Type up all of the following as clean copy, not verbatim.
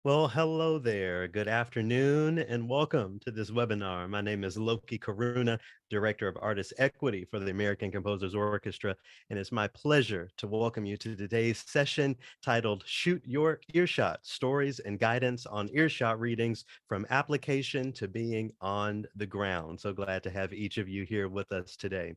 Well, hello there. Good afternoon and welcome to this webinar. My name is Loki Karuna, Director of Artist Equity for the American Composers Orchestra, and it's my pleasure to welcome you to today's session titled Shoot Your Earshot, Stories and Guidance on Earshot Readings from Application to Being on the Ground. So glad to have each of you here with us today.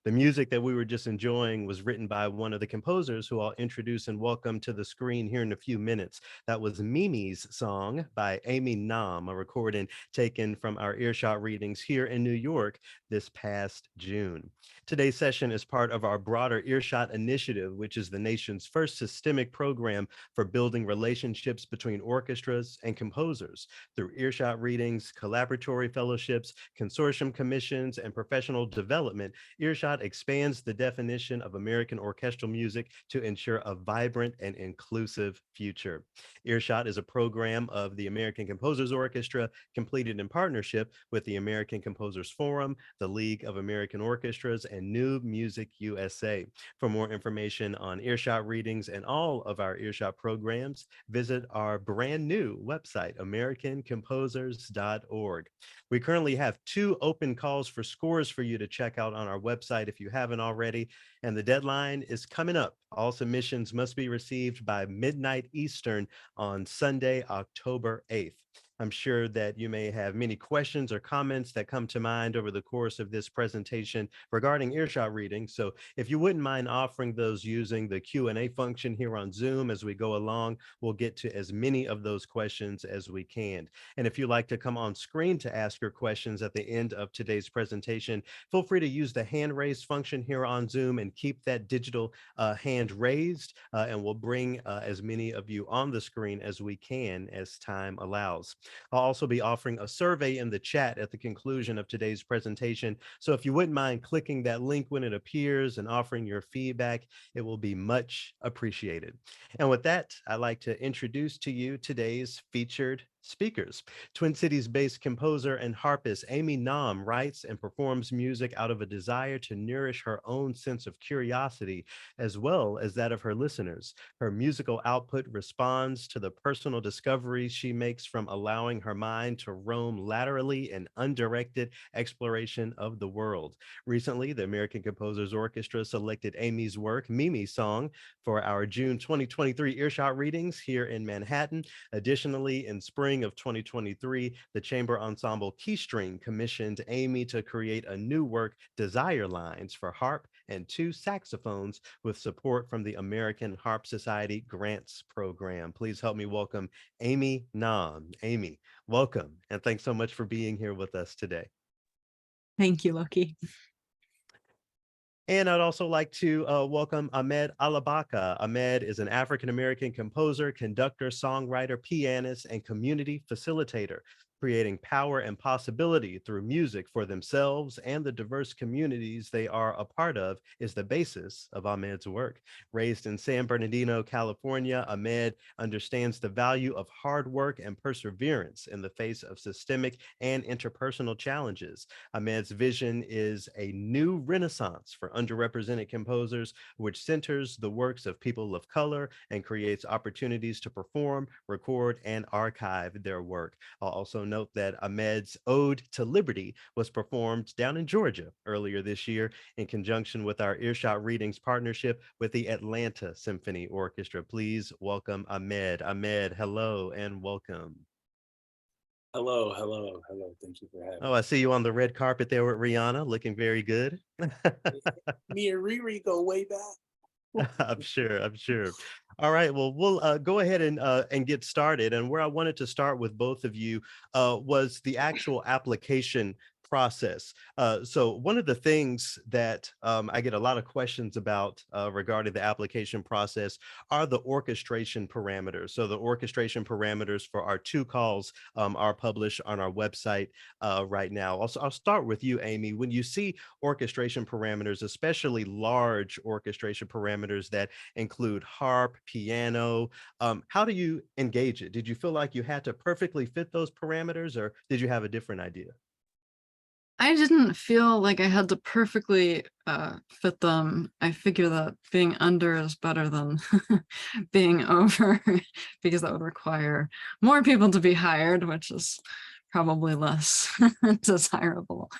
The music that we were just enjoying was written by one of the composers who I'll introduce and welcome to the screen here in a few minutes. That was Mimi's song by Amy Nam, a recording taken from our earshot readings here in New York this past June. Today's session is part of our broader Earshot Initiative, which is the nation's first systemic program for building relationships between orchestras and composers. Through earshot readings, collaboratory fellowships, consortium commissions, and professional development, Earshot expands the definition of American orchestral music to ensure a vibrant and inclusive future. Earshot is a program of the American Composers Orchestra completed in partnership with the American Composers Forum, the League of American Orchestras, and New Music USA. For more information on Earshot readings and all of our Earshot programs, visit our brand new website, americancomposers.org. We currently have two open calls for scores for you to check out on our website if you haven't already, and the deadline is coming up. All submissions must be received by midnight Eastern on Sunday, October 8th. I'm sure that you may have many questions or comments that come to mind over the course of this presentation regarding earshot reading. So if you wouldn't mind offering those using the Q&A function here on Zoom as we go along, we'll get to as many of those questions as we can. And if you'd like to come on screen to ask your questions at the end of today's presentation, feel free to use the hand raise function here on Zoom and keep that digital hand raised, and we'll bring as many of you on the screen as we can as time allows. I'll also be offering a survey in the chat at the conclusion of today's presentation. So if you wouldn't mind clicking that link when it appears and offering your feedback, it will be much appreciated. And with that, I'd like to introduce to you today's featured speakers. Twin Cities-based composer and harpist Amy Nam writes and performs music out of a desire to nourish her own sense of curiosity as well as that of her listeners. Her musical output responds to the personal discoveries she makes from allowing her mind to roam laterally in undirected exploration of the world. Recently, the American Composers Orchestra selected Amy's work, Mimi's Song, for our June 2023 Earshot readings here in Manhattan. Additionally, in spring of 2023, the chamber ensemble Keystring commissioned Amy to create a new work, Desire Lines, for harp and two saxophones with support from the American Harp Society Grants Program. Please help me welcome Amy Nam. Amy, welcome, and thanks so much for being here with us today. Thank you, Loki. And I'd also like to welcome Ahmed Abaca. Ahmed is an African-American composer, conductor, songwriter, pianist, and community facilitator, creating power and possibility through music for themselves and the diverse communities they are a part of is the basis of Ahmed's work. Raised in San Bernardino, California, Ahmed understands the value of hard work and perseverance in the face of systemic and interpersonal challenges. Ahmed's vision is a new renaissance for underrepresented composers, which centers the works of people of color and creates opportunities to perform, record, and archive their work. I'll also note that Ahmed's Ode to Liberty was performed down in Georgia earlier this year in conjunction with our Earshot Readings partnership with the Atlanta Symphony Orchestra. Please welcome Ahmed. Ahmed, hello and welcome. Hello, hello, hello. Thank you for having Oh, I see you on the red carpet there with Rihanna, looking very good. me. Me and Riri go way back. I'm sure. I'm sure. All right. Well, we'll go ahead and get started. And where I wanted to start with both of you was the actual application process. So one of the things that I get a lot of questions about regarding the application process are the orchestration parameters. So the orchestration parameters for our two calls are published on our website right now. Also, I'll start with you, Amy. When you see orchestration parameters, especially large orchestration parameters that include harp, piano. How do you engage it? Did you feel like you had to perfectly fit those parameters, or did you have a different idea? I didn't feel like I had to perfectly fit them. I figure that being under is better than being over because that would require more people to be hired, which is probably less desirable.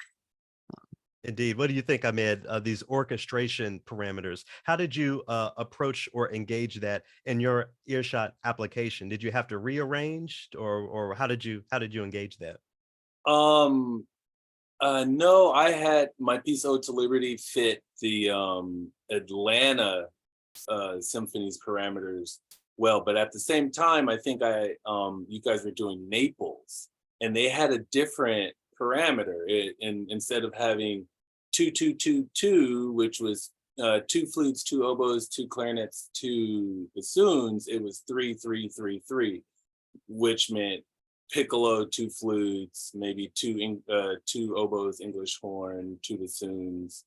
Indeed. What do you think, Ahmed, these orchestration parameters? How did you approach or engage that in your earshot application? Did you have to rearrange, or how did you engage that? Um, no, I had my piece Ode to Liberty fit the Atlanta symphony's parameters well, but at the same time, I think you guys were doing Naples, and they had a different parameter. And instead of having 2 2 2 2, which was 2 flutes, 2 oboes, 2 clarinets, 2 bassoons, it was 3 3 3 3, which meant piccolo, 2 flutes, maybe 2 oboes, English horn, 2 bassoons,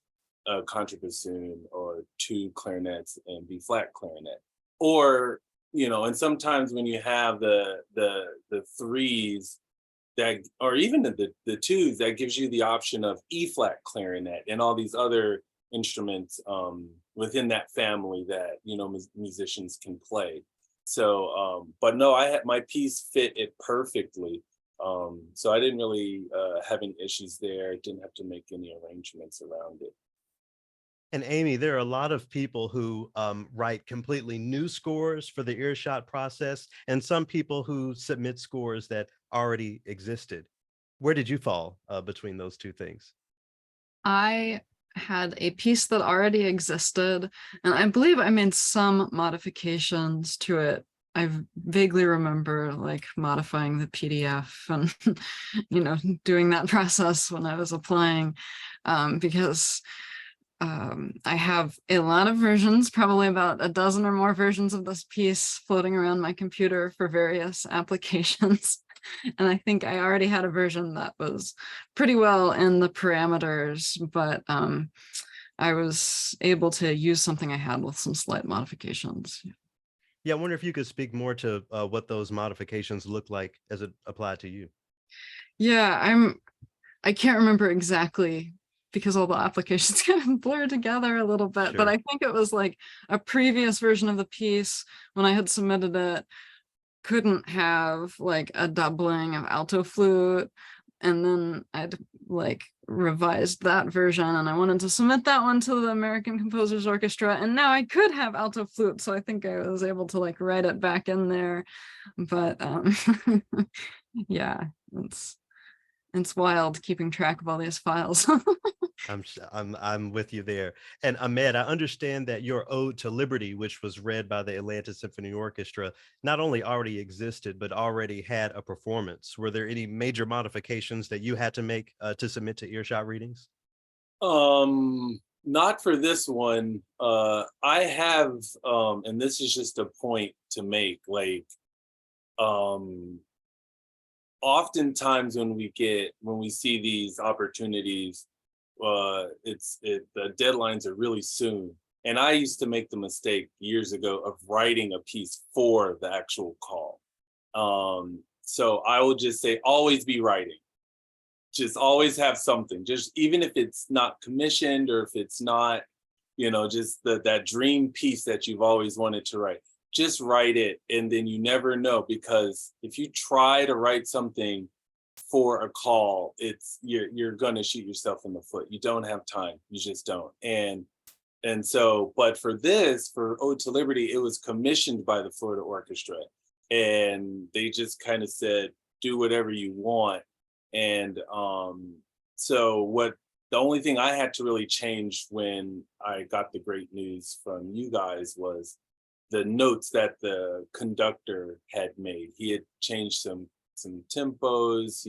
contrabassoon, or 2 clarinets and B flat clarinet. Or, and sometimes when you have the threes that, or even the twos, that gives you the option of E flat clarinet and all these other instruments within that family that musicians can play. So, but no, I had my piece fit it perfectly. So I didn't really have any issues there. I didn't have to make any arrangements around it. And Amy, there are a lot of people who write completely new scores for the earshot process, and some people who submit scores that already existed. Where did you fall between those two things? I had a piece that already existed, and I believe I made some modifications to it. I vaguely remember like modifying the PDF and doing that process when I was applying, because I have a lot of versions, probably about a dozen or more versions of this piece floating around my computer for various applications. And I think I already had a version that was pretty well in the parameters, but I was able to use something I had with some slight modifications. Yeah, I wonder if you could speak more to what those modifications look like as it applied to you. Yeah, I can't remember exactly because all the applications kind of blur together a little bit, but Sure. I think it was like a previous version of the piece when I had submitted it couldn't have like a doubling of alto flute, and then I'd like revised that version and I wanted to submit that one to the American Composers Orchestra, and now I could have alto flute, so I think I was able to like write it back in there. But yeah, it's wild keeping track of all these files. I'm with you there. And Ahmed, I understand that your Ode to Liberty, which was read by the Atlanta Symphony Orchestra, not only already existed, but already had a performance. Were there any major modifications that you had to make to submit to earshot readings? Not for this one. I have, and this is just a point to make, like, um, oftentimes when we see these opportunities, the deadlines are really soon. And I used to make the mistake years ago of writing a piece for the actual call. So I will just say, always be writing. Just always have something. Just even if it's not commissioned, or if it's not, just that dream piece that you've always wanted to write. Just write it, and then you never know, because if you try to write something for a call, you're gonna shoot yourself in the foot. You don't have time. You just don't. And so, but for Ode to Liberty, it was commissioned by the Florida Orchestra, and they just kind of said, do whatever you want. And so the only thing I had to really change when I got the great news from you guys was the notes that the conductor had made. He had changed some tempos.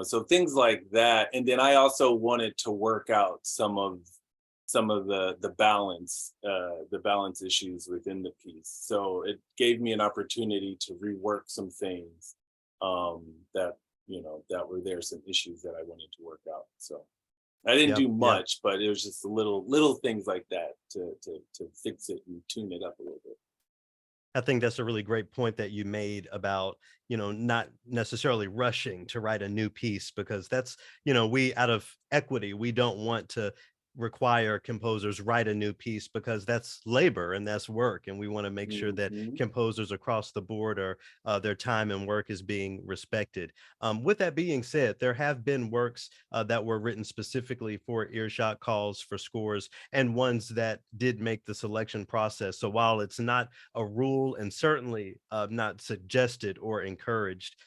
So things like that. And then I also wanted to work out some of the balance issues within the piece. So it gave me an opportunity to rework some things that that were there, some issues that I wanted to work out. So I didn't Yeah, do yeah. much, but it was just little things like that to fix it and tune it up a little bit. I think that's a really great point that you made about, not necessarily rushing to write a new piece because that's, we out of equity, we don't want to require composers write a new piece because that's labor and that's work. And we want to make sure that Mhm. composers across the board are their time and work is being respected. With that being said, there have been works that were written specifically for earshot calls for scores and ones that did make the selection process. So while it's not a rule and certainly not suggested or encouraged,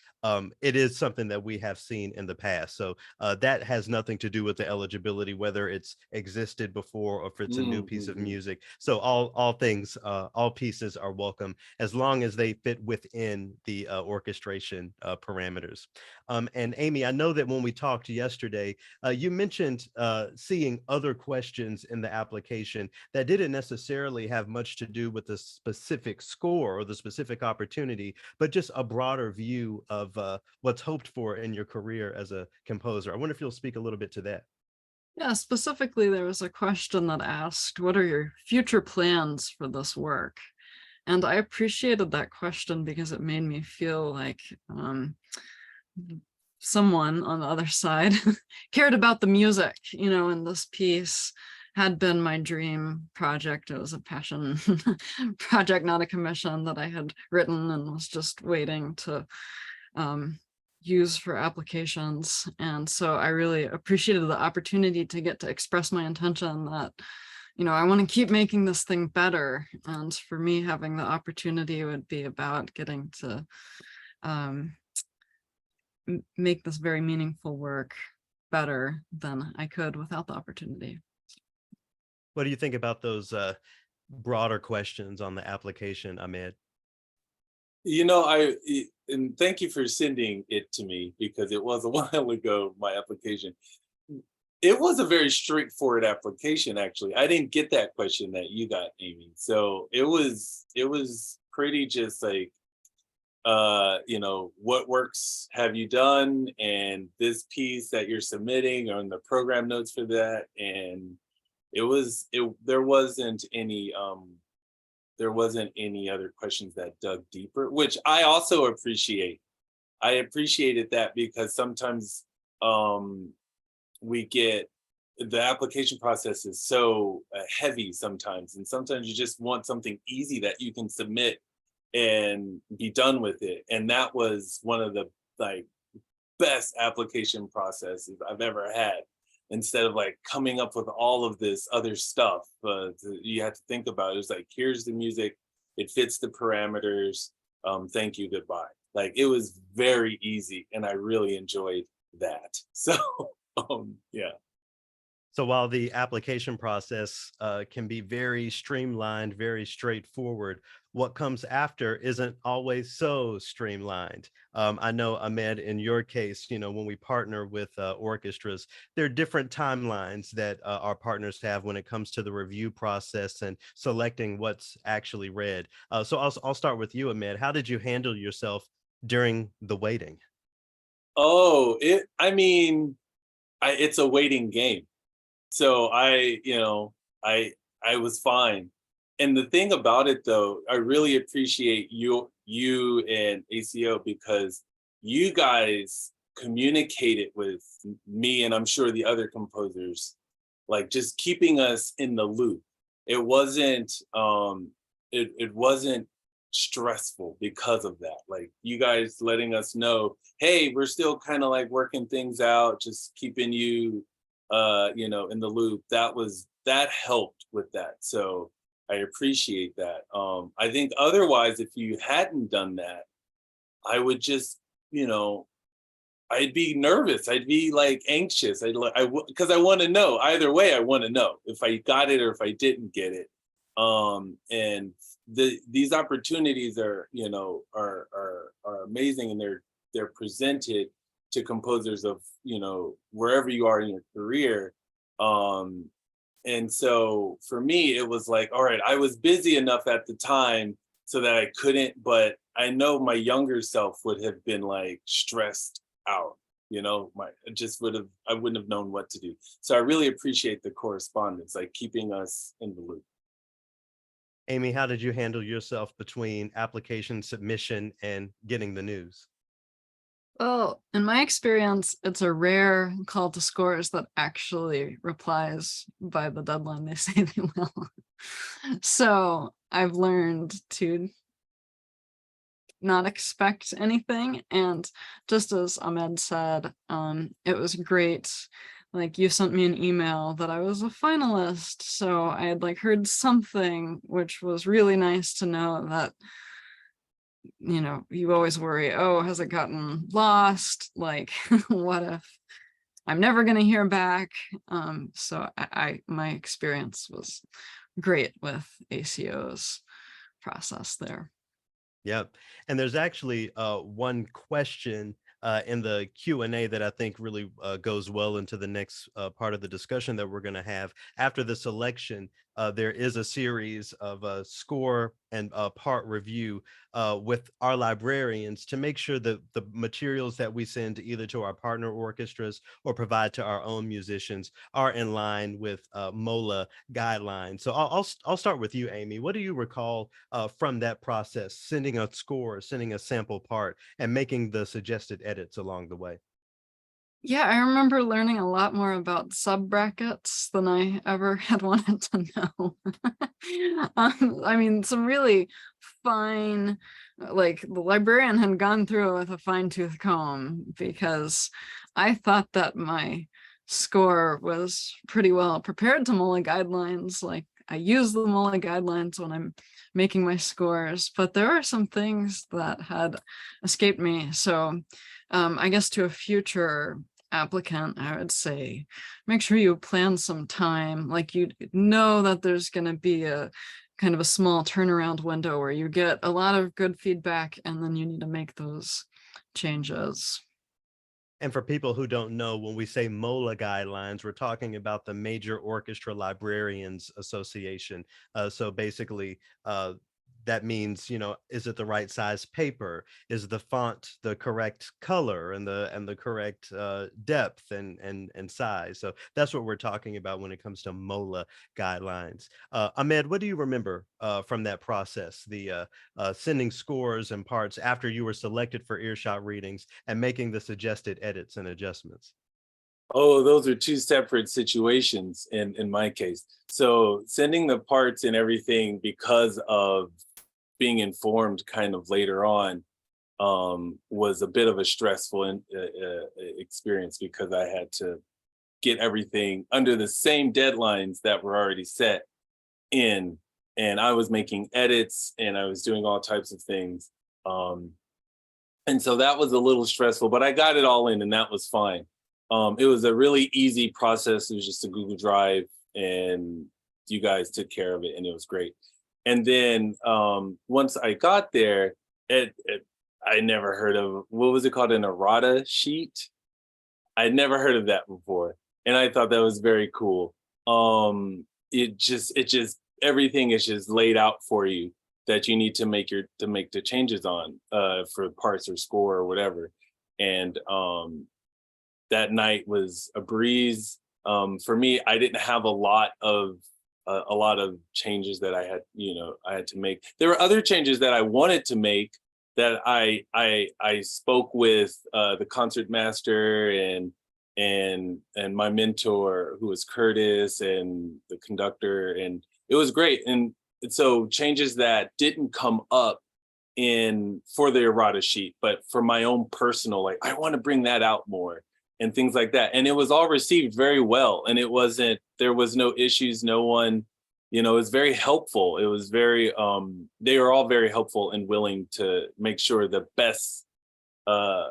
it is something that we have seen in the past. So that has nothing to do with the eligibility, whether it's existed before or if it's a new piece of Mhm. music. So all things, all pieces are welcome as long as they fit within the orchestration parameters. And Amy, I know that when we talked yesterday, you mentioned seeing other questions in the application that didn't necessarily have much to do with the specific score or the specific opportunity, but just a broader view of what's hoped for in your career as a composer. I wonder if you'll speak a little bit to that. Yeah, specifically, there was a question that asked, what are your future plans for this work? And I appreciated that question because it made me feel like someone on the other side cared about the music, in this piece had been my dream project. It was a passion project, not a commission that I had written and was just waiting to use for applications. And so I really appreciated the opportunity to get to express my intention that, I want to keep making this thing better. And for me, having the opportunity would be about getting to make this very meaningful work better than I could without the opportunity. What do you think about those broader questions on the application, Ahmed? And thank you for sending it to me because it was a while ago, my application. It was a very straightforward application, actually. I didn't get that question that you got, Amy. So it was pretty just like, what works have you done? And this piece that you're submitting or in the program notes for that. And there wasn't any other questions that dug deeper, which I also appreciate. I appreciated that because sometimes um, we get the application process is so heavy sometimes, and sometimes you just want something easy that you can submit and be done with it. And that was one of the like best application processes I've ever had. Instead of like coming up with all of this other stuff, you had to think about it. It's like, here's the music, it fits the parameters. Thank you, goodbye. Like it was very easy, and I really enjoyed that. So, yeah. So while the application process can be very streamlined, very straightforward, what comes after isn't always so streamlined. I know, Ahmed, in your case, when we partner with orchestras, there are different timelines that our partners have when it comes to the review process and selecting what's actually read. So I'll start with you, Ahmed. How did you handle yourself during the waiting? Oh, it's a waiting game. So I was fine. And the thing about it though, I really appreciate you and ACO because you guys communicated with me and I'm sure the other composers, like just keeping us in the loop. It wasn't stressful because of that. Like you guys letting us know, hey, we're still kind of like working things out, just keeping you in the loop. That helped with that. So I appreciate that. I think otherwise, if you hadn't done that, I would just, I'd be nervous. I'd be like anxious. Because I want to know either way. I want to know if I got it or if I didn't get it. And these opportunities are amazing, and they're presented to composers of wherever you are in your career. And so for me it was like, all right, I was busy enough at the time so that I couldn't, but I know my younger self would have been like stressed out. I wouldn't have known what to do. So I really appreciate the correspondence, like keeping us in the loop. Amy, how did you handle yourself between application submission and getting the news? Well, in my experience, it's a rare call to scores that actually replies by the deadline they say they will. So I've learned to not expect anything. And just as Ahmed said, it was great. Like, you sent me an email that I was a finalist. So I had like heard something, which was really nice to know that, you know, you always worry, oh, has it gotten lost? Like, what if I'm never going to hear back? So my experience was great with ACO's process there. Yep. And there's actually one question in the Q&A that I think really goes well into the next part of the discussion that we're going to have. After the selection, there is a series of score and part review with our librarians to make sure that the materials that we send either to our partner orchestras or provide to our own musicians are in line with MOLA guidelines. So I'll start with you, Amy. What do you recall from that process, sending a score, sending a sample part, and making the suggested edits along the way? Yeah, I remember learning a lot more about sub brackets than I ever had wanted to know. I mean, some really fine, like the librarian had gone through it with a fine tooth comb, because I thought that my score was pretty well prepared to MOLA guidelines. Like, I use the MOLA guidelines when I'm making my scores, but there are some things that had escaped me. So I guess to a future applicant, I would say, make sure you plan some time. Like, you know that there's going to be a kind of a small turnaround window where you get a lot of good feedback and then you need to make those changes. And for people who don't know, when we say MOLA guidelines, we're talking about the Major Orchestra Librarians Association. So basically, that means, you know, is it the right size paper? Is the font the correct color and the correct depth and size? So that's what we're talking about when it comes to MOLA guidelines. Ahmed, what do you remember from that process? The sending scores and parts after you were selected for earshot readings and making the suggested edits and adjustments. Oh, those are two separate situations in my case. So sending the parts and everything because of being informed kind of later on was a bit of a stressful experience because I had to get everything under the same deadlines that were already set in, and I was making edits and I was doing all types of things. Um, and so that was a little stressful, but I got it all in and that was fine. It was a really easy process. It was just a Google Drive and you guys took care of it and it was great. And then once I got there, I never heard of, what was it called, an errata sheet? I'd never heard of that before. And I thought that was very cool. It just everything is just laid out for you that you need to make the changes on for parts or score or whatever. And that night was a breeze. For me, I didn't have a lot of changes that I had to make. There were other changes that I wanted to make that I spoke with the concert master and my mentor, who was Curtis, and the conductor, and it was great. And so changes that didn't come up in for the errata sheet, but for my own personal, like, I want to bring that out more and things like that. And it was all received very well. And there was no issues, no one, it was very helpful. It was very, they were all very helpful and willing to make sure the best, I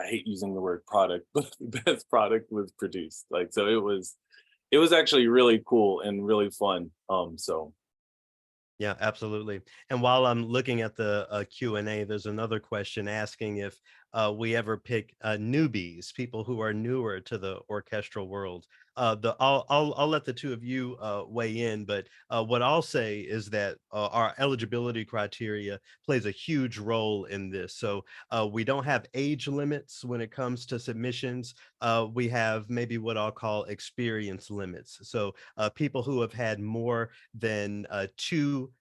hate using the word product, but the best product was produced. Like, so it was actually really cool and really fun. So Yeah, absolutely. And while I'm looking at the Q&A, there's another question asking if we ever pick newbies, people who are newer to the orchestral world. I'll let the two of you weigh in, but what I'll say is that our eligibility criteria plays a huge role in this. So we don't have age limits when it comes to submissions. We have maybe what I'll call experience limits. So people who have had more than two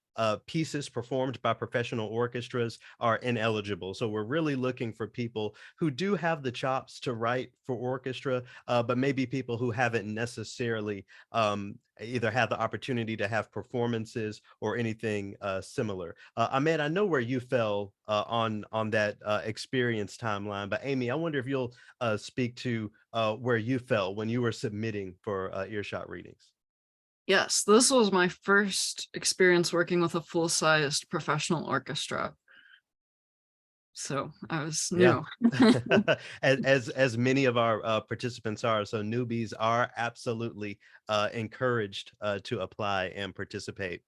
pieces performed by professional orchestras are ineligible. So we're really looking for people who do have the chops to write for orchestra, but maybe people who haven't necessarily either had the opportunity to have performances or anything similar. Ahmed, I know where you fell on that experience timeline, but Amy, I wonder if you'll speak to where you fell when you were submitting for earshot readings. Yes, this was my first experience working with a full-sized professional orchestra. So I was Yeah. new. As many of our participants are, so newbies are absolutely encouraged to apply and participate.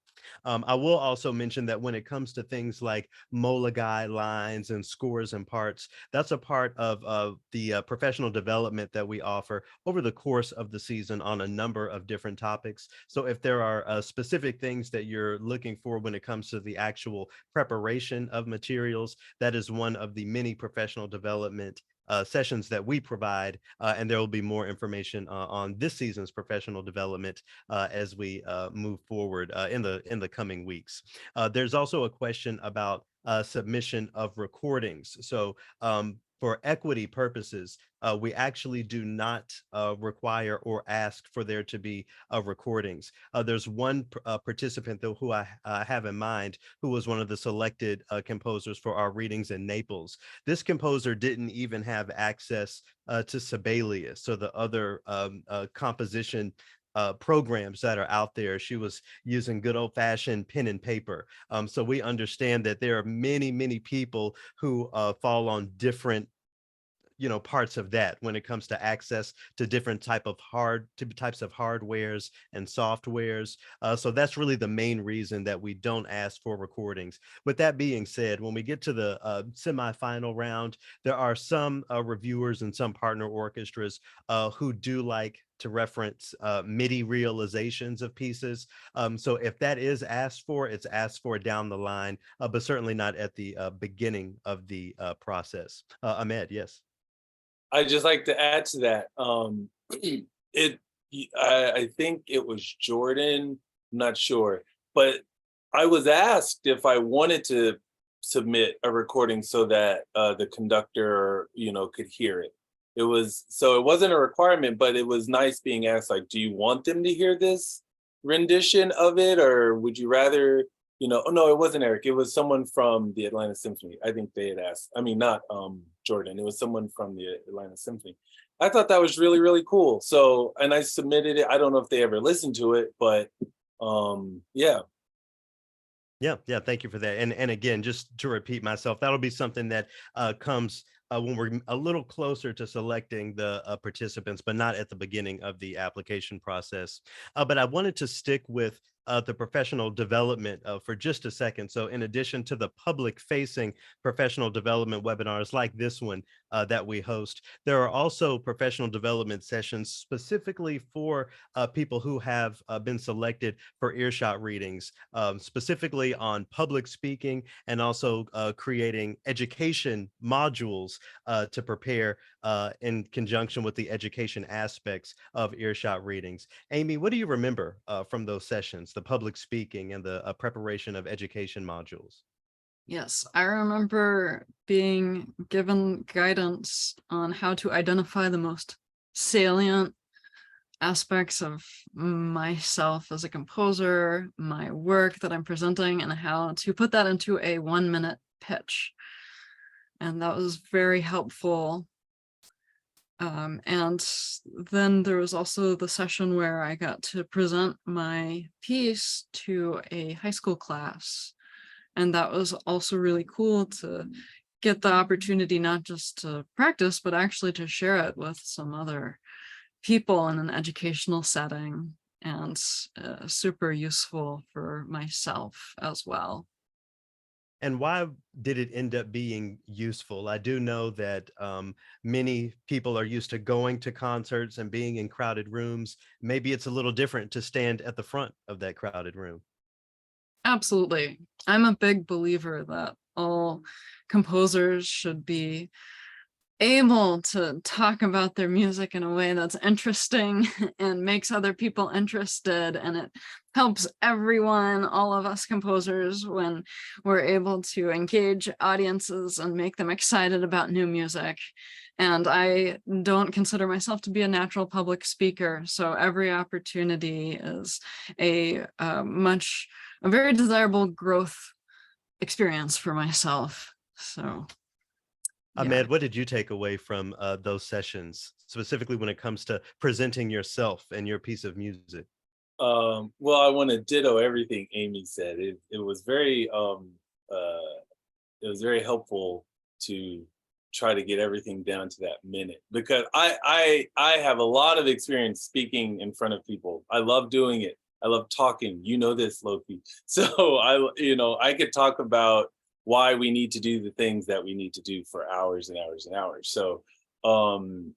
I will also mention that when it comes to things like MOLA guidelines and scores and parts, that's a part of the professional development that we offer over the course of the season on a number of different topics. So if there are specific things that you're looking for when it comes to the actual preparation of materials, that is one of the many professional development sessions that we provide, and there will be more information on this season's professional development as we move forward in the coming weeks. There's also a question about submission of recordings. So for equity purposes, we actually do not require or ask for there to be recordings. There's one participant, though, who I have in mind, who was one of the selected composers for our readings in Naples. This composer didn't even have access to Sibelius, so the other composition programs that are out there. She was using good old fashioned pen and paper. So we understand that there are many, many people who fall on different parts of that when it comes to access to different types of hardwares and softwares. So that's really the main reason that we don't ask for recordings. With that being said, when we get to the semifinal round, there are some reviewers and some partner orchestras who do like to reference MIDI realizations of pieces. So if that is asked for, it's asked for down the line, but certainly not at the beginning of the process. Ahmed, yes. I just like to add to that. It, I think it was Jordan, I'm not sure, but I was asked if I wanted to submit a recording so that the conductor, could hear it. So it wasn't a requirement, but it was nice being asked, like, do you want them to hear this rendition of it, or would you rather, oh no, it wasn't Eric. It was someone from the Atlanta Symphony. I think they had asked. I mean, not Jordan. It was someone from the Atlanta Symphony. I thought that was really, really cool. So, and I submitted it. I don't know if they ever listened to it, but yeah. Yeah. Thank you for that. And again, just to repeat myself, that'll be something that comes when we're a little closer to selecting the participants, but not at the beginning of the application process. But I wanted to stick with the professional development for just a second. So in addition to the public facing professional development webinars like this one that we host, there are also professional development sessions specifically for people who have been selected for earshot readings, specifically on public speaking and also creating education modules to prepare in conjunction with the education aspects of earshot readings. Amy, what do you remember from those sessions, the public speaking and the preparation of education modules? Yes, I remember being given guidance on how to identify the most salient aspects of myself as a composer, my work that I'm presenting, and how to put that into a 1-minute pitch. And that was very helpful. And then there was also the session where I got to present my piece to a high school class. And that was also really cool to get the opportunity not just to practice, but actually to share it with some other people in an educational setting, and super useful for myself as well. And why did it end up being useful? I do know that many people are used to going to concerts and being in crowded rooms. Maybe it's a little different to stand at the front of that crowded room. Absolutely. I'm a big believer that all composers should be able to talk about their music in a way that's interesting and makes other people interested, and it helps everyone, all of us composers, when we're able to engage audiences and make them excited about new music. And I don't consider myself to be a natural public speaker, so every opportunity is a very desirable growth experience for myself. So yeah. Ahmed, what did you take away from those sessions, specifically when it comes to presenting yourself and your piece of music? Well, I want to ditto everything Amy said. It was very helpful to try to get everything down to that minute, because I have a lot of experience speaking in front of people. I love doing it. I love talking. You know this, Loki. So I could talk about why we need to do the things that we need to do for hours and hours and hours. So the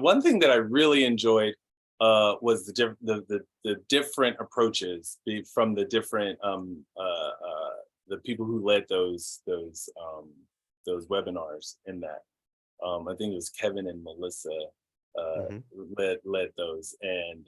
one thing that I really enjoyed was the different approaches from the different the people who led those webinars in that. I think it was Kevin and Melissa Hmm. led those, and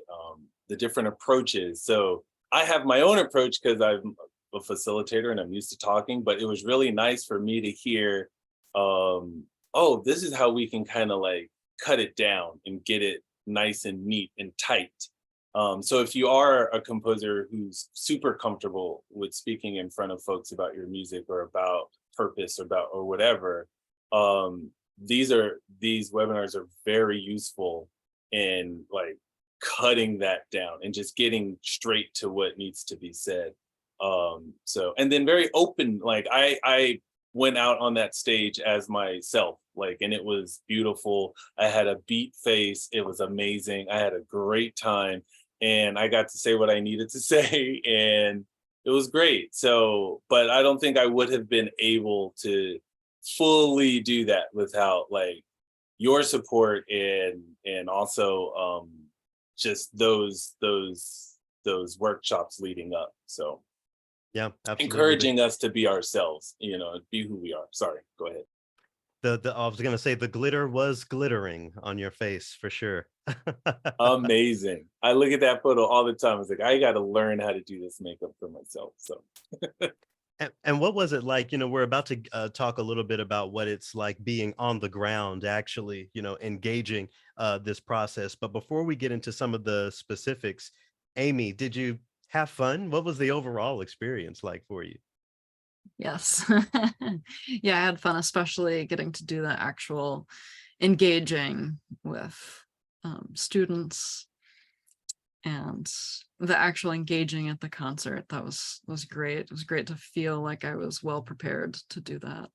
the different approaches. So I have my own approach because I'm a facilitator and I'm used to talking, but it was really nice for me to hear, oh, this is how we can kind of like cut it down and get it nice and neat and tight. So if you are a composer who's super comfortable with speaking in front of folks about your music or about purpose or whatever, these webinars are very useful in like cutting that down and just getting straight to what needs to be said. So, and then very open, like I went out on that stage as myself, like, and it was beautiful. I had a beat face. It was amazing. I had a great time and I got to say what I needed to say, and it was great. So, but I don't think I would have been able to fully do that without like your support and also just those workshops leading up. So Yeah, absolutely. encouraging us to be ourselves, be who we are. Sorry, go ahead. I was gonna say the glitter was glittering on your face for sure. Amazing. I look at that photo all the time. It's like, I got to learn how to do this makeup for myself. So And what was it like? We're about to talk a little bit about what it's like being on the ground, actually, engaging this process. But before we get into some of the specifics, Amy, did you have fun? What was the overall experience like for you? Yes. Yeah, I had fun, especially getting to do the actual engaging with students and the actual engaging at the concert. That was great. It was great to feel like I was well prepared to do that.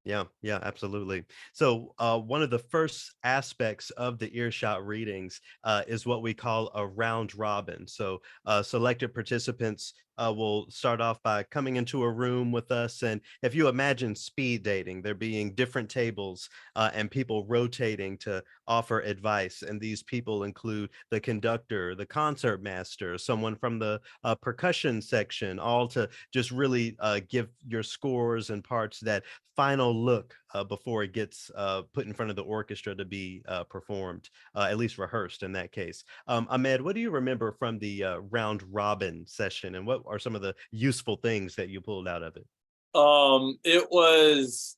Yeah, absolutely. So one of the first aspects of the earshot readings is what we call a round robin. So selected participants will start off by coming into a room with us. And if you imagine speed dating, there being different tables and people rotating to offer advice. And these people include the conductor, the concert master, someone from the percussion section, all to just really give your scores and parts that final look before it gets put in front of the orchestra to be performed, at least rehearsed in that case. Ahmed, what do you remember from the round robin session, and what are some of the useful things that you pulled out of it? It was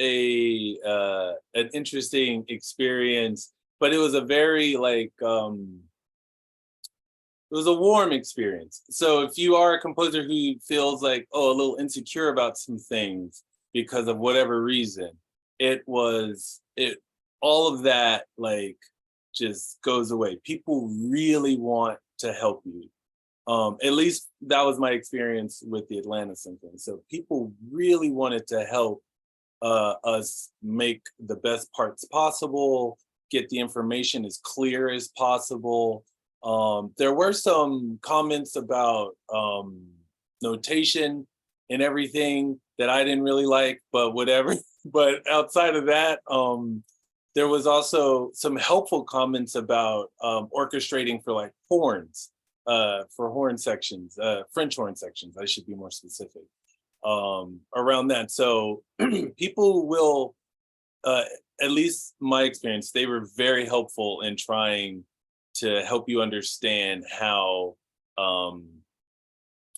a an interesting experience, but it was a very like it was a warm experience. So if you are a composer who feels like, oh, a little insecure about some things because of whatever reason, it all of that like just goes away. People really want to help you. At least that was my experience with the Atlanta Symphony. So people really wanted to help us make the best parts possible, get the information as clear as possible. There were some comments about notation and everything that I didn't really like, but whatever. But outside of that, there was also some helpful comments about orchestrating for like horns, for horn sections, French horn sections. I should be more specific around that. So people will, at least my experience, they were very helpful in trying to help you understand how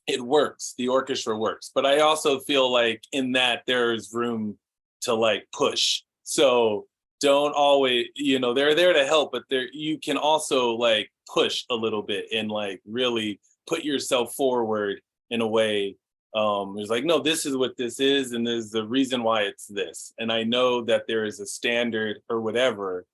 it works, the orchestra works. But I also feel like in that there's room to like push. So don't always, they're there to help, but you can also like push a little bit and like really put yourself forward in a way. It's like, no, this is what this is, and there's the reason why it's this. And I know that there is a standard or whatever.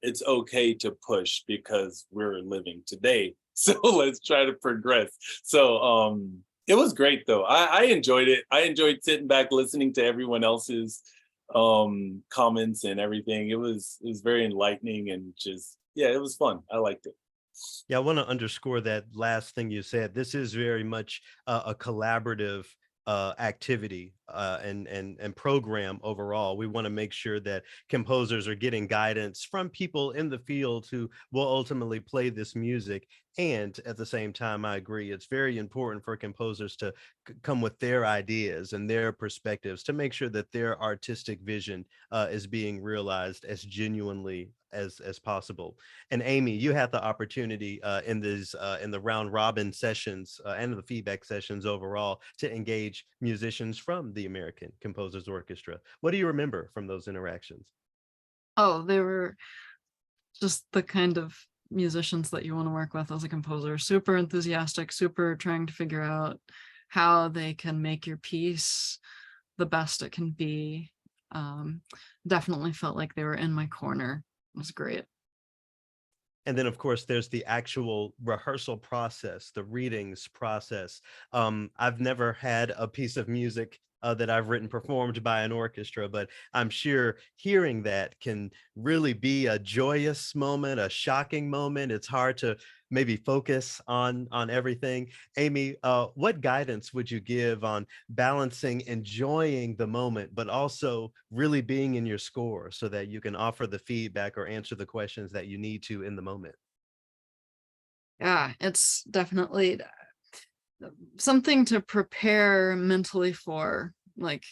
It's okay to push because we're living today. So let's try to progress. So it was great though. I enjoyed it. I enjoyed sitting back, listening to everyone else's comments and everything. It was very enlightening and just, yeah, it was fun. I liked it. Yeah, I want to underscore that last thing you said. This is very much a collaborative activity and program overall. We want to make sure that composers are getting guidance from people in the field who will ultimately play this music. And at the same time, I agree, it's very important for composers to come with their ideas and their perspectives to make sure that their artistic vision is being realized as genuinely as possible. And Amy, you had the opportunity in the round robin sessions and the feedback sessions overall to engage musicians from the American Composers Orchestra. What do you remember from those interactions? Oh, they were just the kind of musicians that you want to work with as a composer. Super enthusiastic, super trying to figure out how they can make your piece the best it can be. Definitely felt like they were in my corner. It was great. And then, of course, there's the actual rehearsal process, the readings process. I've never had a piece of music that I've written performed by an orchestra, but I'm sure hearing that can really be a joyous moment, a shocking moment. It's hard to maybe focus on everything. Amy, what guidance would you give on balancing enjoying the moment, but also really being in your score so that you can offer the feedback or answer the questions that you need to in the moment? Yeah, it's definitely something to prepare mentally for. Like,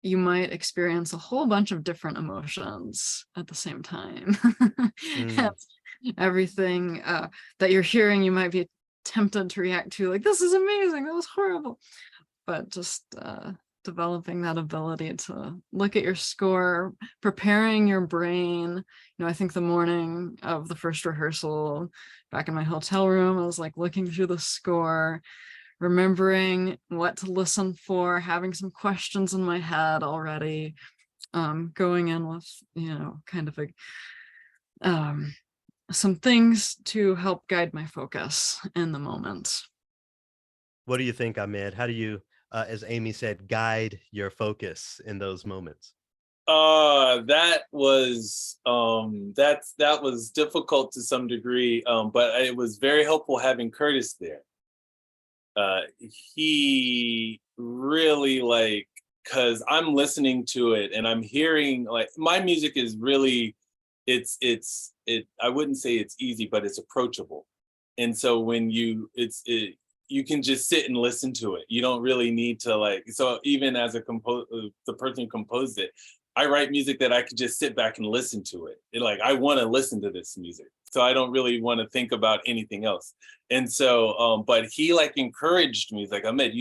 you might experience a whole bunch of different emotions at the same time. Mm. Everything that you're hearing, you might be tempted to react to, like, this is amazing, that was horrible. But just developing that ability to look at your score, preparing your brain. I think the morning of the first rehearsal back in my hotel room, I was like looking through the score, remembering what to listen for, having some questions in my head already, going in with, kind of some things to help guide my focus in the moment. What do you think, Ahmed? How do you, as Amy said, guide your focus in those moments? That was that was difficult to some degree, but it was very helpful having Curtis there. He really like, because I'm listening to it and I'm hearing, like, my music is really, I wouldn't say it's easy, but it's approachable. And so when you can just sit and listen to it. You don't really need to like, so even as the person who composed it, I write music that I could just sit back and listen to it. Like, I want to listen to this music. So I don't really want to think about anything else. And so, but he like encouraged me. He's like, Ahmed,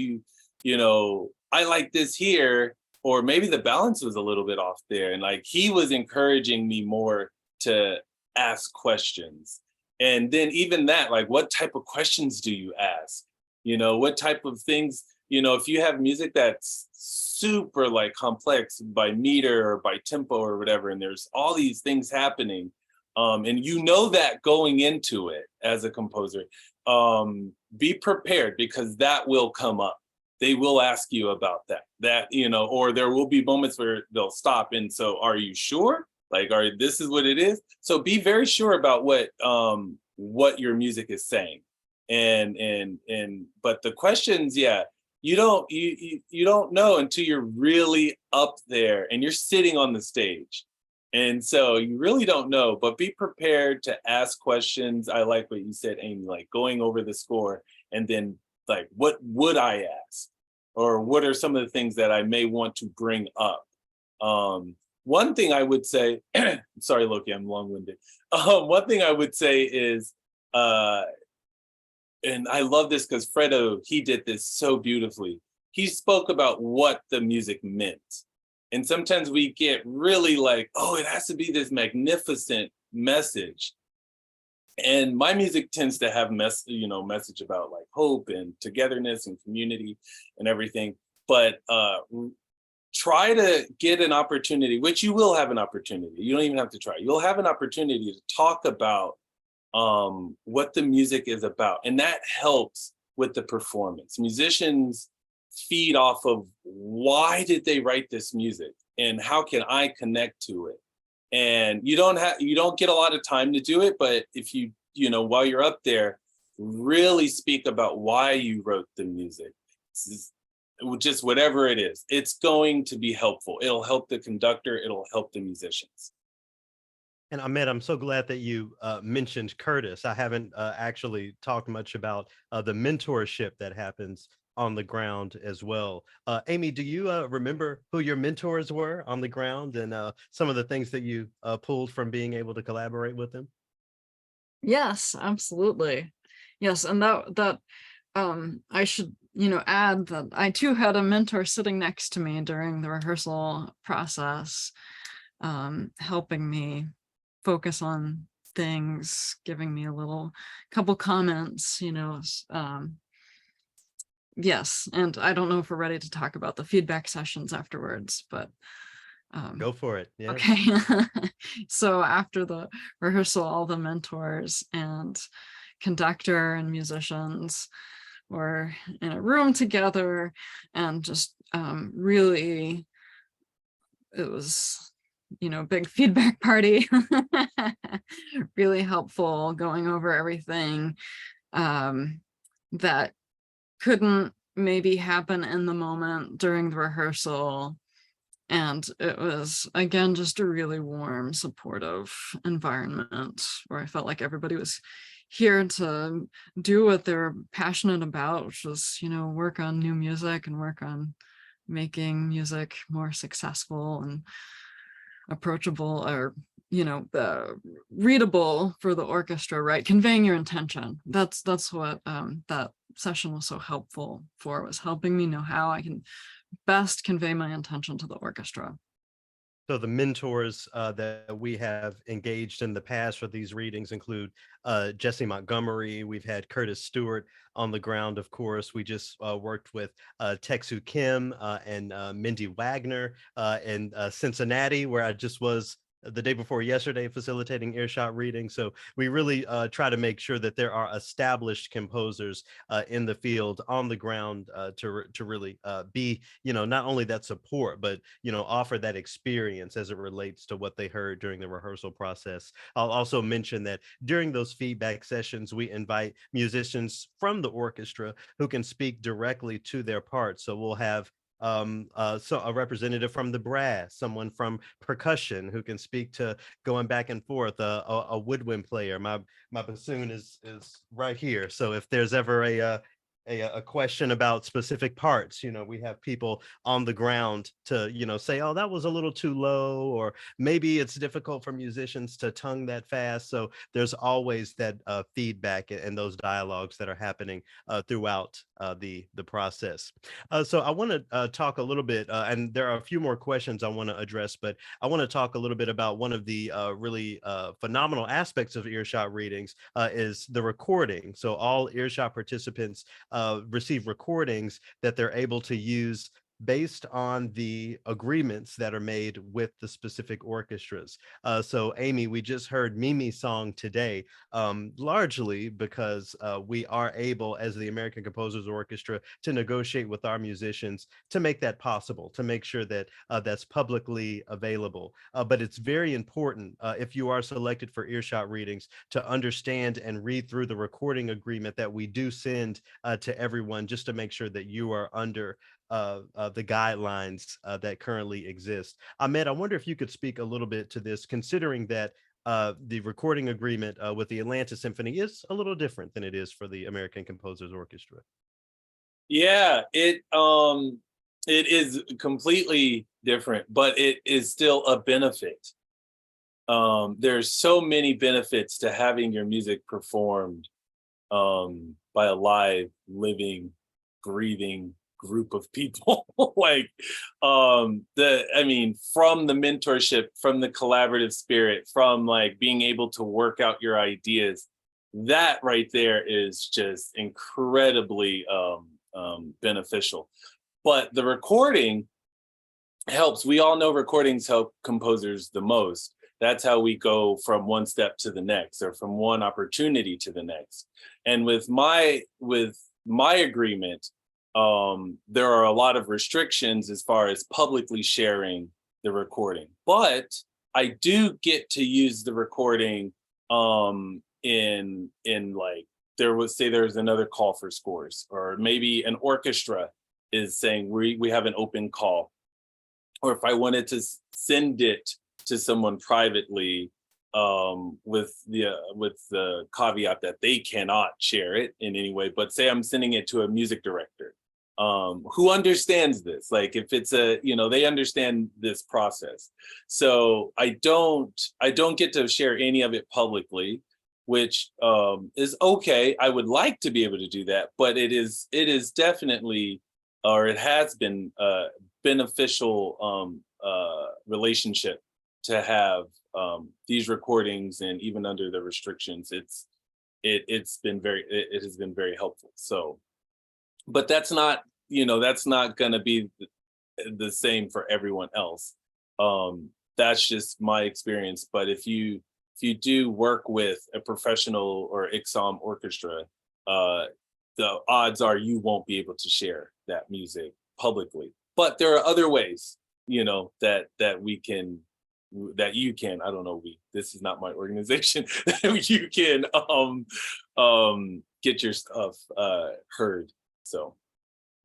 I like this here, or maybe the balance was a little bit off there. And like, he was encouraging me more to ask questions. And then even that, like, what type of questions do you ask? What type of things, if you have music that's super like complex by meter or by tempo or whatever, and there's all these things happening, and that going into it as a composer, be prepared, because that will come up. They will ask you about that, or there will be moments where they'll stop. And so, are you sure? Like, this is what it is? So be very sure about what your music is saying. and but the questions, yeah, you don't know until you're really up there and you're sitting on the stage. And so you really don't know, but be prepared to ask questions. I like what you said, Amy, like going over the score and then like, what would I ask? Or what are some of the things that I may want to bring up? One thing I would say, sorry, Loki, I'm long-winded. One thing I would say is, and I love this because Fredo, he did this so beautifully. He spoke about what the music meant. And sometimes we get really like, oh, it has to be this magnificent message. And my music tends to have message about like hope and togetherness and community and everything. But try to get an opportunity, which you will have an opportunity. You don't even have to try. You'll have an opportunity to talk about what the music is about. And that helps with the performance. Musicians feed off of why did they write this music and how can I connect to it? And you don't get a lot of time to do it, but if you while you're up there, really speak about why you wrote the music. Just whatever it is, it's going to be helpful. It'll help the conductor, it'll help the musicians. And Ahmed, I'm so glad that you mentioned Curtis. I haven't actually talked much about the mentorship that happens on the ground as well. Amy, do you remember who your mentors were on the ground and some of the things that you pulled from being able to collaborate with them? Yes, absolutely. Yes, and that I should, add that I too had a mentor sitting next to me during the rehearsal process, helping me focus on things, giving me a couple comments, yes. And I don't know if we're ready to talk about the feedback sessions afterwards, but Go for it. Yeah. okay. So after the rehearsal, all the mentors and conductor and musicians were in a room together, and just really, it was, big feedback party. Really helpful, going over everything that couldn't maybe happen in the moment during the rehearsal. And it was, again, just a really warm, supportive environment where I felt like everybody was here to do what they're passionate about, which was, work on new music and work on making music more successful and approachable, or, readable for the orchestra, right? Conveying your intention. That's what that session was so helpful for, was helping me know how I can best convey my intention to the orchestra. So the mentors that we have engaged in the past for these readings include Jesse Montgomery. We've had Curtis Stewart on the ground, of course. We just worked with Texu Kim and Mindy Wagner in Cincinnati, where I just was the day before yesterday facilitating earshot reading. So we really try to make sure that there are established composers in the field on the ground to really be, not only that support, but, offer that experience as it relates to what they heard during the rehearsal process. I'll also mention that during those feedback sessions, we invite musicians from the orchestra who can speak directly to their parts. So we'll have so a representative from the brass, someone from percussion who can speak to going back and forth, a woodwind player. My bassoon is right here, so if there's ever a question about specific parts, we have people on the ground to, say, oh, that was a little too low, or maybe it's difficult for musicians to tongue that fast. So there's always that feedback and those dialogues that are happening throughout the process. So I want to talk a little bit, and there are a few more questions I want to address, but I want to talk a little bit about one of the really phenomenal aspects of earshot readings is the recording. So all earshot participants receive recordings that they're able to use based on the agreements that are made with the specific orchestras. So Amy, we just heard Mimi's song today, largely because we are able, as the American Composers Orchestra, to negotiate with our musicians to make that possible, to make sure that that's publicly available. But it's very important, if you are selected for EarShot readings, to understand and read through the recording agreement that we do send to everyone, just to make sure that you are under the guidelines that currently exist. Ahmed, I wonder if you could speak a little bit to this, considering that the recording agreement with the Atlanta Symphony is a little different than it is for the American Composers Orchestra. Yeah, it is completely different, but it is still a benefit. There's so many benefits to having your music performed by a live, living, breathing group of people. Like I mean, from the mentorship, from the collaborative spirit, from like being able to work out your ideas, that right there is just incredibly beneficial. But the recording helps. We all know recordings help composers the most. That's how we go from one step to the next, or from one opportunity to the next. And with my agreement, there are a lot of restrictions as far as publicly sharing the recording. But I do get to use the recording in like, there's another call for scores, or maybe an orchestra is saying we have an open call, or if I wanted to send it to someone privately, with the caveat that they cannot share it in any way, but say I'm sending it to a music director who understands this, like if it's they understand this process. So I don't get to share any of it publicly, which is okay. I would like to be able to do that, but it is definitely, or it has been a beneficial relationship to have these recordings, and even under the restrictions, it has been very helpful. So, but that's not going to be the same for everyone else. That's just my experience. But if you do work with a professional or ICSOM orchestra, the odds are you won't be able to share that music publicly. But there are other ways, that you can, I don't know, this is not my organization, you can get your stuff heard. So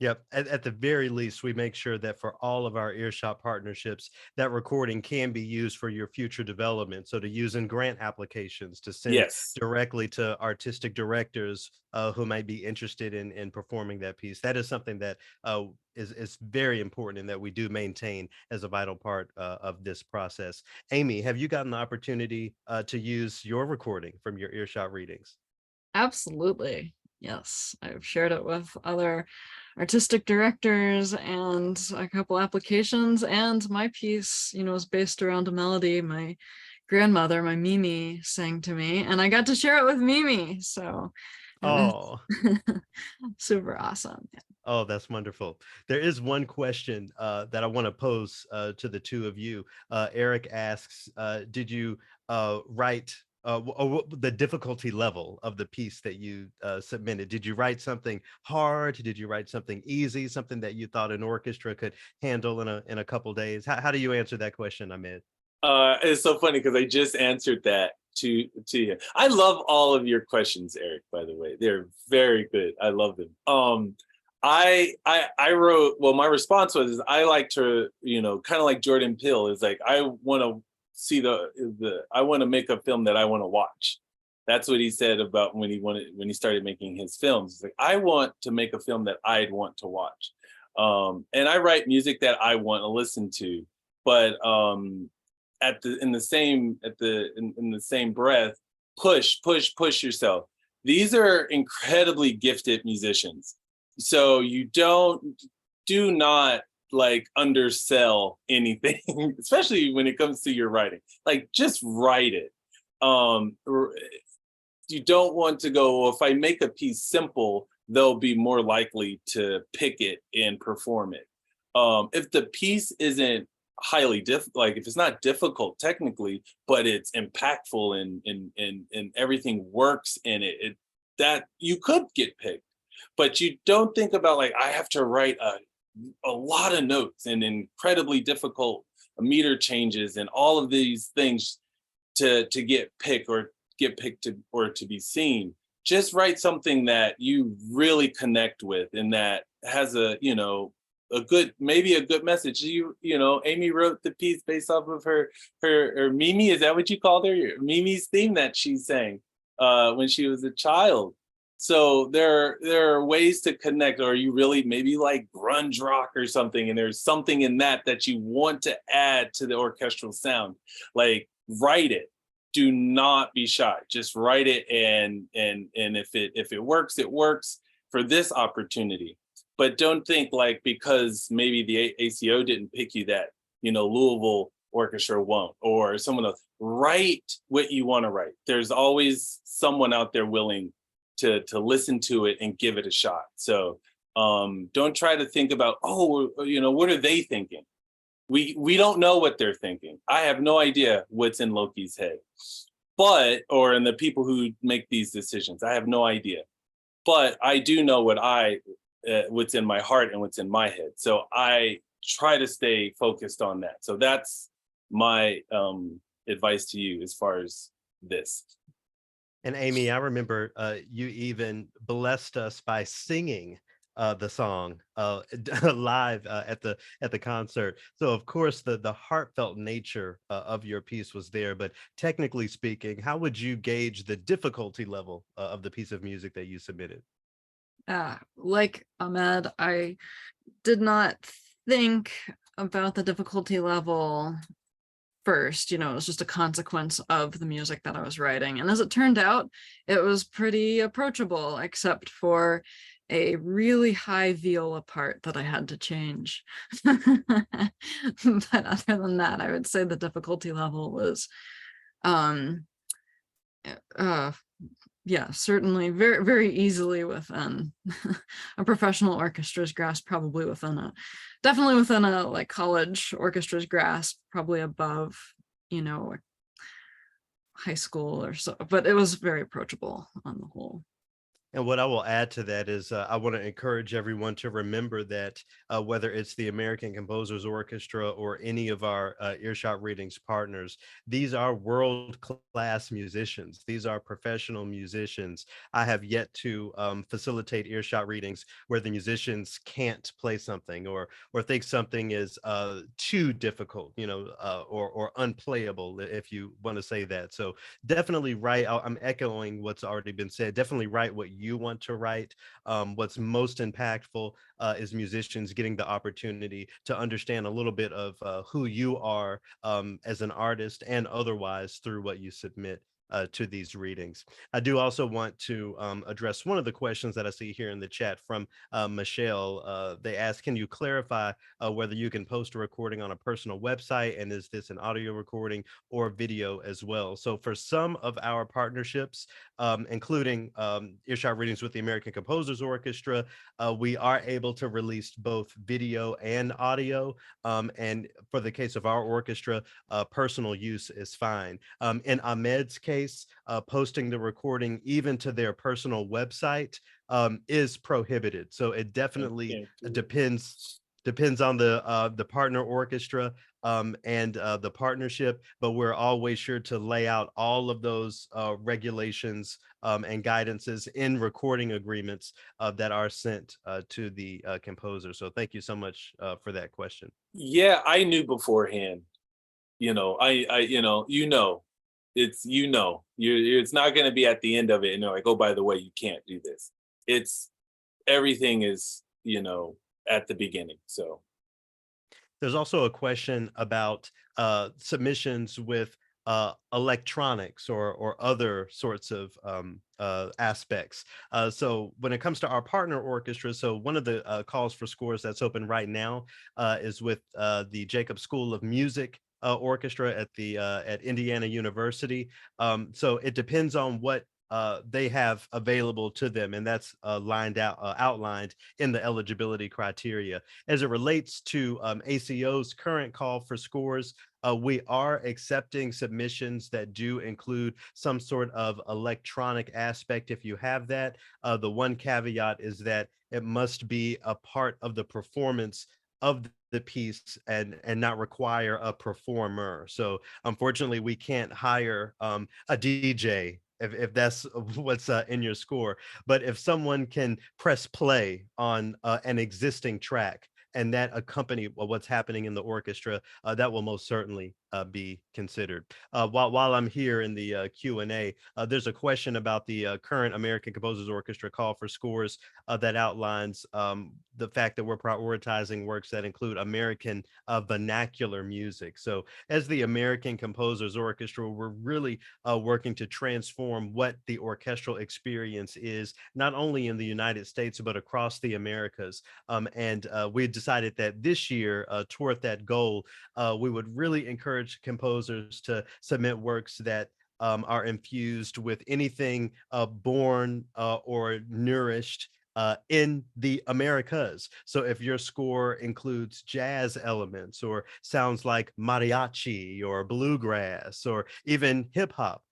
Yep. At the very least, we make sure that for all of our EarShot partnerships, that recording can be used for your future development. So to use in grant applications, to send yes, directly to artistic directors who might be interested in performing that piece. That is something that is very important, and that we do maintain as a vital part of this process. Amy, have you gotten the opportunity to use your recording from your EarShot readings? Absolutely. Yes, I've shared it with other artistic directors and a couple applications, and my piece, is based around a melody my grandmother, my Mimi, sang to me, and I got to share it with Mimi. So it was Oh. super awesome. Oh, that's wonderful. There is one question that I want to pose to the two of you. Eric asks, did you write the difficulty level of the piece that you submitted? Did you write something hard? Did you write something easy? Something that you thought an orchestra could handle in a couple days? How do you answer that question, Ahmed? It's so funny because I just answered that to you. I love all of your questions, Eric, by the way. They're very good. I love them. I wrote, well, my response was, I like to, kind of like Jordan Peele, is like, I want to see I want to make a film that I want to watch. That's what he said about when he started making his films. He's like, I want to make a film that I'd want to watch. And I write music that I want to listen to, but in the same breath, push yourself. These are incredibly gifted musicians. So you do not like undersell anything, especially when it comes to your writing. Like, just write it. You don't want to go, well, if I make a piece simple, they'll be more likely to pick it and perform it. If the piece isn't highly like if it's not difficult technically, but it's impactful and everything works in it, that you could get picked. But you don't think about like I have to write a lot of notes and incredibly difficult meter changes and all of these things to get picked to or to be seen. Just write something that you really connect with and that has a, you know, a good, maybe a good message. You know, Amy wrote the piece based off of her Mimi, is that what you called her? Mimi's theme that she sang when she was a child. So there are ways to connect, or you really maybe like grunge rock or something, and there's something in that you want to add to the orchestral sound. Like write it. Do not be shy. Just write it, and if it works, it works for this opportunity. But don't think like because maybe the ACO didn't pick you that, you know, Louisville Orchestra won't, or someone else. Write what you want to write. There's always someone out there willing to listen to it and give it a shot. So don't try to think about, oh, you know, what are they thinking? We don't know what they're thinking. I have no idea what's in Loki's head, or in the people who make these decisions. I have no idea, but I do know what's in my heart and what's in my head. So I try to stay focused on that. So that's my advice to you as far as this. And Amy, I remember you even blessed us by singing the song live at the concert. So of course the heartfelt nature of your piece was there, but technically speaking, how would you gauge the difficulty level of the piece of music that you submitted? Like Ahmed, I did not think about the difficulty level first. You know, it was just a consequence of the music that I was writing. And as it turned out, it was pretty approachable, except for a really high viola part that I had to change. But other than that, I would say the difficulty level was yeah, certainly very, very easily within a professional orchestra's grasp, probably definitely within a like college orchestra's grasp, probably above, you know, high school or so, but it was very approachable on the whole. And what I will add to that is I want to encourage everyone to remember that whether it's the American Composers Orchestra or any of our EarShot Readings partners, these are world-class musicians. These are professional musicians. I have yet to facilitate EarShot Readings where the musicians can't play something or think something is too difficult, you know, or unplayable, if you want to say that. So definitely write. I'm echoing what's already been said. Definitely write what you want to write. What's most impactful is musicians getting the opportunity to understand a little bit of who you are as an artist and otherwise through what you submit to these readings. I do also want to address one of the questions that I see here in the chat from Michelle. They ask, can you clarify whether you can post a recording on a personal website, and is this an audio recording or video as well? So for some of our partnerships, including EarShot Readings with the American Composers Orchestra, we are able to release both video and audio. And for the case of our orchestra, personal use is fine. In Ahmed's case, posting the recording even to their personal website is prohibited. So it definitely depends on the partner orchestra and the partnership, but we're always sure to lay out all of those regulations and guidances in recording agreements that are sent to the composer. So thank you so much for that question. Yeah, I knew beforehand. You know, it's not going to be at the end of it and they're like, oh, by the way, you can't do this. It's everything is, you know, at the beginning. So there's also a question about submissions with electronics or other sorts of aspects. So when it comes to our partner orchestra, so one of the calls for scores that's open right now is with the Jacob School of Music orchestra at Indiana University. So it depends on what they have available to them, and that's outlined in the eligibility criteria. As it relates to ACO's current call for scores, we are accepting submissions that do include some sort of electronic aspect. If you have that, the one caveat is that it must be a part of the performance of the piece and not require a performer. So unfortunately, we can't hire a DJ if that's what's in your score. But if someone can press play on an existing track and that accompany what's happening in the orchestra, that will most certainly be considered. While I'm here in the Q&A, there's a question about the current American Composers Orchestra call for scores that outlines the fact that we're prioritizing works that include American vernacular music. So as the American Composers Orchestra, we're really working to transform what the orchestral experience is, not only in the United States, but across the Americas. And we decided that this year, toward that goal, we would really encourage composers to submit works that are infused with anything born or nourished in the Americas. So if your score includes jazz elements or sounds like mariachi or bluegrass or even hip hop,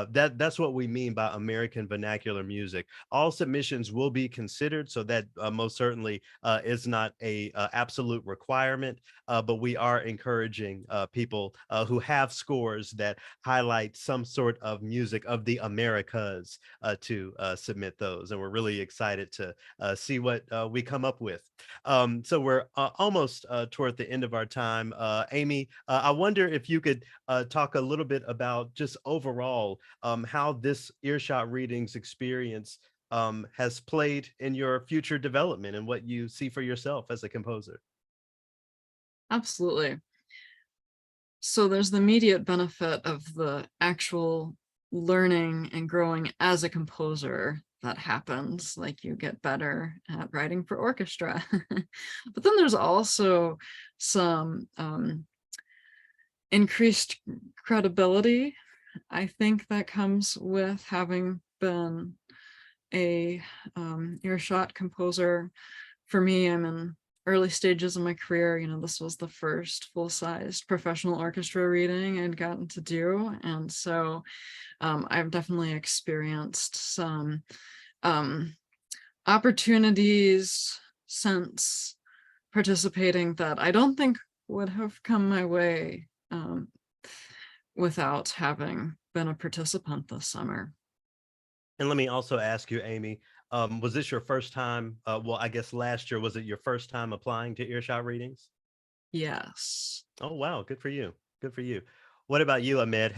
that's what we mean by American vernacular music. All submissions will be considered, so that most certainly is not a absolute requirement, but we are encouraging people who have scores that highlight some sort of music of the Americas to submit those. And we're really excited to see what we come up with. So we're almost toward the end of our time. Amy, I wonder if you could talk a little bit about just overall how this EarShot Readings experience has played in your future development and what you see for yourself as a composer. Absolutely. So there's the immediate benefit of the actual learning and growing as a composer that happens, like you get better at writing for orchestra. But then there's also some increased credibility, I think, that comes with having been a EarShot composer. For me, I'm in early stages of my career. You know, this was the first full-sized professional orchestra reading I'd gotten to do. And so I've definitely experienced some opportunities since participating that I don't think would have come my way without having been a participant this summer. And let me also ask you, Amy, was this your first time? Well, I guess last year, was it your first time applying to EarShot Readings? Yes. Oh, wow. Good for you. Good for you. What about you, Ahmed?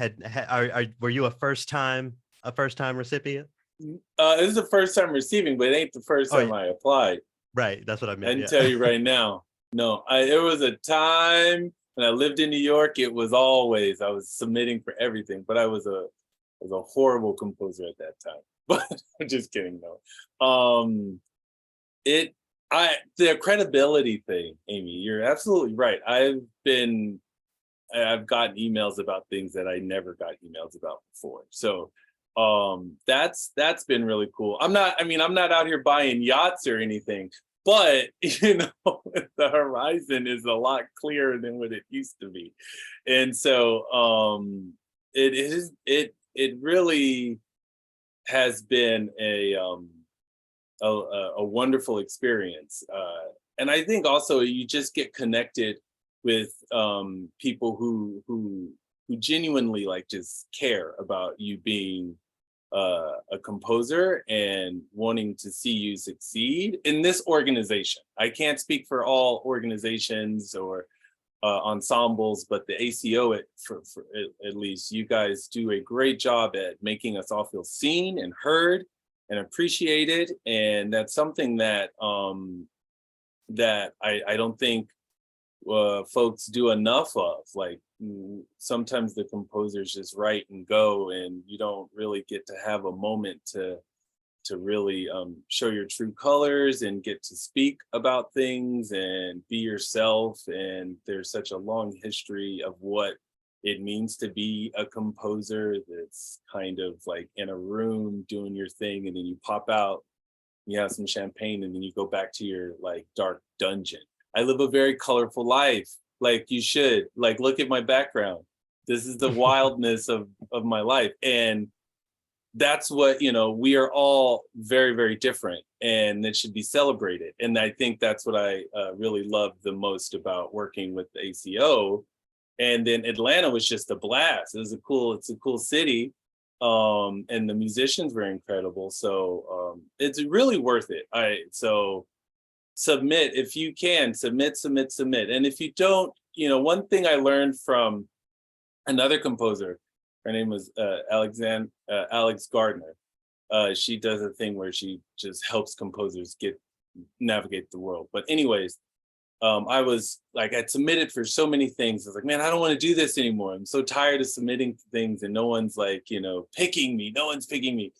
Were you a first time recipient? This is the first time receiving, but it ain't the first Oh, time I applied. right. That's what I I meant. can Yeah. tell you right now. No, there was a time when I lived in New York. It was always I was submitting for everything, but I was a horrible composer at that time. But I'm just kidding, though. The credibility thing, Amy, you're absolutely right. I've gotten emails about things that I never got emails about before. So that's been really cool. I'm not out here buying yachts or anything, but the horizon is a lot clearer than what it used to be. And so it really has been a wonderful experience. And I think also you just get connected with people who genuinely just care about you being a composer and wanting to see you succeed in this organization. I can't speak for all organizations or ensembles, but the ACO, at least, you guys do a great job at making us all feel seen and heard and appreciated. And that's something that I don't think folks do enough of. Sometimes the composers just write and go, and you don't really get to have a moment to really show your true colors and get to speak about things and be yourself. And there's such a long history of what it means to be a composer that's kind of like in a room doing your thing, and then you pop out, you have some champagne, and then you go back to your like dark dungeon. I live a very colorful life, like you should. Like, look at my background. This is the wildness of my life. And that's what, we are all very, very different, and it should be celebrated. And I think that's what I really love the most about working with the ACO. And then Atlanta was just a blast. It's a cool city. And the musicians were incredible. So it's really worth it. So submit if you can, submit. And if you don't, one thing I learned from another composer, her name was Alex Gardner. She does a thing where she just helps composers navigate the world. But anyways, I was like, I'd submitted for so many things. I was like, man, I don't want to do this anymore. I'm so tired of submitting things and no one's like, picking me. No one's picking me.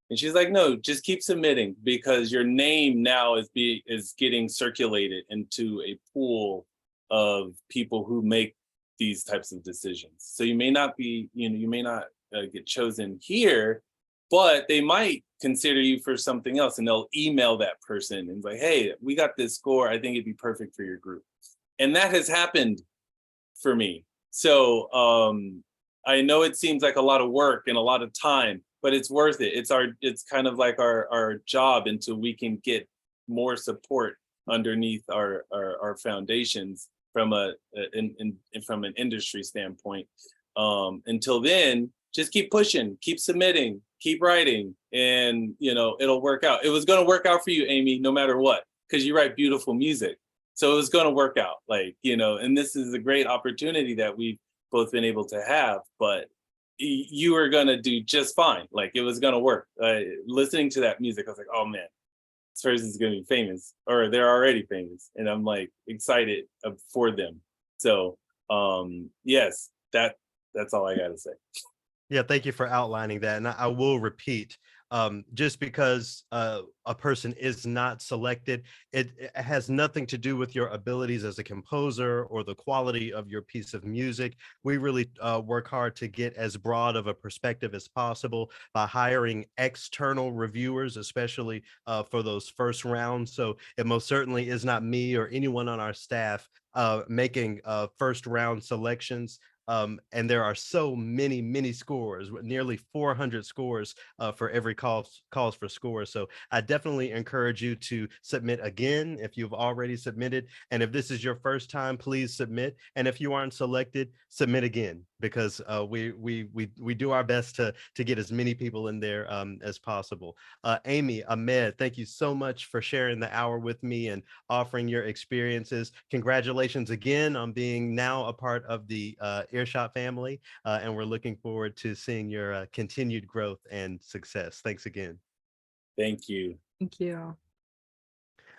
And she's like, no, just keep submitting, because your name now is getting circulated into a pool of people who make these types of decisions. So you may not get chosen here, but they might consider you for something else, and they'll email that person and like, hey, we got this score. I think it'd be perfect for your group. And that has happened for me. So I know it seems like a lot of work and a lot of time, but it's worth it. It's kind of like our job until we can get more support underneath our foundations from from an industry standpoint. Until then, just keep pushing, keep submitting, keep writing, and it'll work out. It was going to work out for you, Amy, no matter what, because you write beautiful music. So it was going to work out, and this is a great opportunity that we've both been able to have, but you were going to do just fine. Like, it was going to work. Listening to that music, I was like, oh man, this person is going to be famous, or they're already famous. And I'm like excited for them. So yes, that's all I got to say. Yeah, thank you for outlining that. And I will repeat, just because a person is not selected, it has nothing to do with your abilities as a composer or the quality of your piece of music. We really work hard to get as broad of a perspective as possible by hiring external reviewers, especially for those first rounds. So it most certainly is not me or anyone on our staff making first round selections. And there are so many scores, nearly 400 scores for every calls for scores. So I definitely encourage you to submit again if you've already submitted. And if this is your first time, please submit. And if you aren't selected, submit again, because we do our best to get as many people in there as possible. Amy, Ahmed, thank you so much for sharing the hour with me and offering your experiences. Congratulations again on being now a part of the EarShot family, and we're looking forward to seeing your continued growth and success. Thanks again. Thank you. Thank you.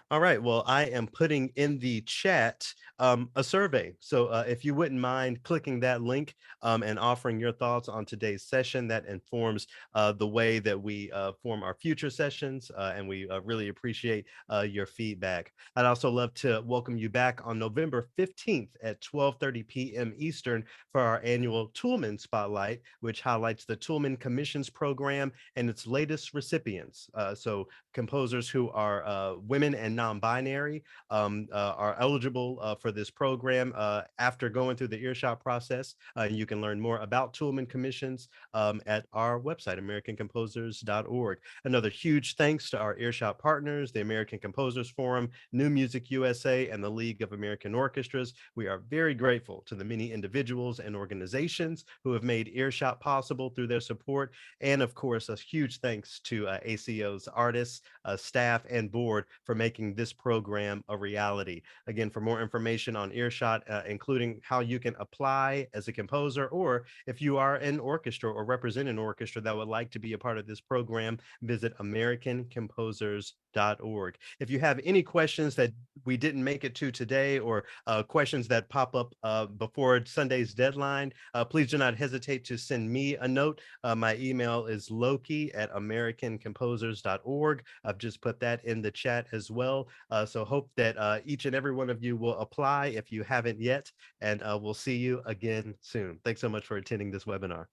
All right. Well, I am putting in the chat a survey. So if you wouldn't mind clicking that link and offering your thoughts on today's session, that informs the way that we form our future sessions. And we really appreciate your feedback. I'd also love to welcome you back on November 15th at 12:30 p.m. Eastern for our annual Toolman Spotlight, which highlights the Toolman Commissions Program and its latest recipients. So composers who are women and non-binary are eligible for this program after going through the EarShot process. You can learn more about Toolman Commissions at our website, americancomposers.org. Another huge thanks to our EarShot partners, the American Composers Forum, New Music USA, and the League of American Orchestras. We are very grateful to the many individuals and organizations who have made EarShot possible through their support. And of course, a huge thanks to ACO's artists, staff, and board for making this program a reality. Again, for more information on EarShot, including how you can apply as a composer, or if you are an orchestra or represent an orchestra that would like to be a part of this program, visit americancomposers.org. If you have any questions that we didn't make it to today, or questions that pop up before Sunday's deadline, please do not hesitate to send me a note. My email is loki@americancomposers.org. I've just put that in the chat as well. well. So hope that each and every one of you will apply if you haven't yet, and we'll see you again soon. Thanks so much for attending this webinar.